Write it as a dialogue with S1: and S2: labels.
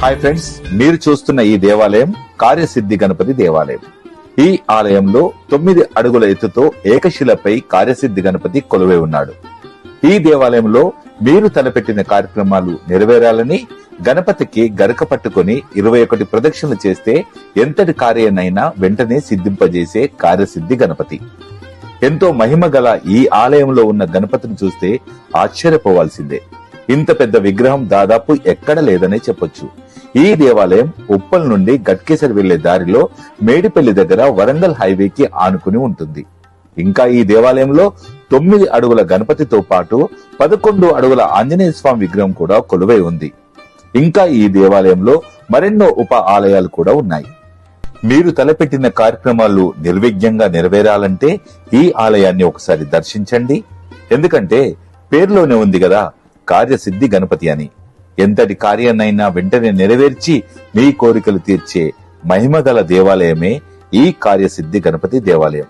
S1: Hi friends, మీరు చూస్తున్న ఈ దేవాలయం కార్యసిద్ధి గణపతి దేవాలయం. ఈ ఆలయంలో 9 అడుగుల ఎత్తుతో ఏకశిలపై కార్యసిద్ధి గణపతి కొలువై ఉన్నాడు. ఈ దేవాలయంలో మీరు తలపెట్టిన కార్యక్రమాలు నెరవేరాలని గణపతికి గరక పట్టుకుని 21 ప్రదక్షిణలు చేస్తే ఎంతటి కార్యాన్నైనా వెంటనే సిద్ధింపజేసే కార్యసిద్ధి గణపతి. ఎంతో మహిమ గల ఈ ఆలయంలో ఉన్న గణపతిని చూస్తే ఆశ్చర్యపోవాల్సిందే. ఇంత పెద్ద విగ్రహం దాదాపు ఎక్కడ లేదనే చెప్పొచ్చు. ఈ దేవాలయం ఉప్పల్ నుండి గట్కేసర్ వెళ్లే దారిలో మేడిపల్లి దగ్గర వరంగల్ హైవేకి ఆనుకుని ఉంటుంది. ఇంకా ఈ దేవాలయంలో 9 అడుగుల గణపతితో పాటు 11 అడుగుల ఆంజనేయ స్వామి విగ్రహం కూడా కొలువై ఉంది. ఇంకా ఈ దేవాలయంలో మరెన్నో ఉప ఆలయాలు కూడా ఉన్నాయి. మీరు తలపెట్టిన కార్యక్రమాలు నిర్విఘ్నంగా నెరవేరాలంటే ఈ ఆలయాన్ని ఒకసారి దర్శించండి. ఎందుకంటే పేరులోనే ఉంది కదా, కార్యసిద్ధి గణపతి అని. ఎంతటి కార్యాన్నైనా వెంటనే నెరవేర్చి మీ కోరికలు తీర్చే మహిమగల దేవాలయమే ఈ కార్యసిద్ధి గణపతి దేవాలయం.